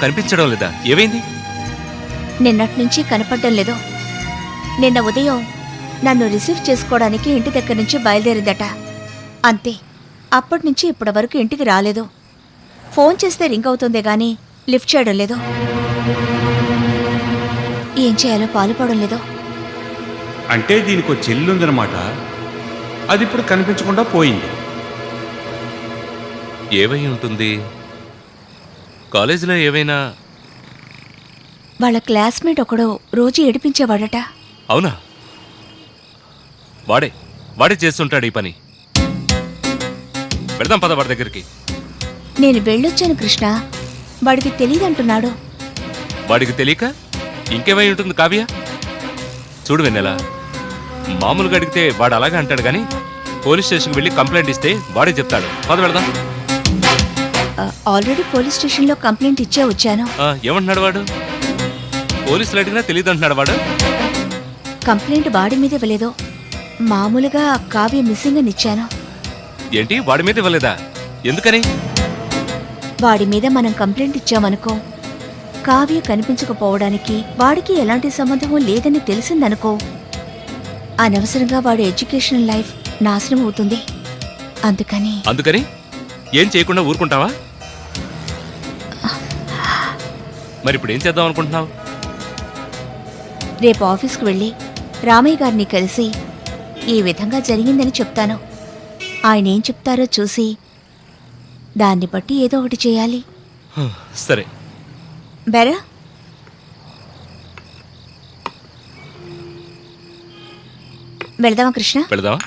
కనిపించడం లేదా? ఏమైంది? నిన్నటి నుంచి కనపడడం లేదు. నిన్న ఉదయం నన్ను రిసీవ్ చేసుకోవడానికి ఇంటి దగ్గర నుంచి బయలుదేరిందట. అంతే. అప్పటినుంచి ఇప్పటి వరకు ఇంటికి రాలేదు. ఫోన్ చేస్తే రింగ్ అవుతుందే గాని లిఫ్ట్ చేయడం లేదు. ఏం చేయాలో పాలుపడడం లేదు. అంటే దీనికి చెల్లుందనమాట. అది ఇప్పుడు కనిపించకుండా పోయింది. ఏవై ఉంటుంది? కాలేజీలో ఏవైనా? వాళ్ళ క్లాస్మేట్ ఒకడు రోజు ఏడిపించేవాడట. అవునా? వాడే చేస్తుంటాడు ఈ పని. పెడదాం పద వాడి దగ్గరికి. నేను వెళ్ళొచ్చాను కృష్ణ. వాడికి తెలీదంటున్నాడు. వాడికి తెలియక ఇంకేమై ఉంటుంది కావ్య? చూడు వెన్నెలా, మామూలుగా అడిగితే వాడు అలాగే అంటాడు కానీ పోలీస్ స్టేషన్కి వెళ్ళి కంప్లైంట్ ఇస్తే వాడే చెప్తాడు. పద వెళదాం. ఆల్రెడీ పోలీస్ స్టేషన్లో కంప్లైంట్ ఇచ్చే వచ్చాను. ఏమంటున్నాడు వాడు? పోలీసులు అడిగినా తెలియదు అంటున్నాడు వాడు. కంప్లైంట్ వాడి మీద ఇవ్వలేదు. మామూలుగా కావ్య మిస్సింగ్ అని ఇచ్చాను. ఏంటి, వాడి మీద ఇవ్వలేదా? ఎందుకని? వాడి మీద మనం కంప్లైంట్ ఇచ్చామనుకో, కావ్య కనిపించకపోవడానికి వాడికి ఎలాంటి సంబంధం లేదని తెలిసిందనుకో, అనవసరంగా వాడి ఎడ్యుకేషనల్ లైఫ్ నాశనం అవుతుంది. అందుకని ఏం చేయకుండా ఊరుకుంటావా? మరి ఇప్పుడు ఏం చేద్దాం అనుకుంటున్నావు? రేపు ఆఫీస్కి వెళ్ళి రామయ్య గారిని కలిసి ఈ విధంగా జరిగిందని చెప్తాను. ఆయన ఏం చెప్తారో చూసి దాన్ని బట్టి ఏదో ఒకటి చేయాలి. సరే బెరా. వెళదామా కృష్ణ? వెళదామా.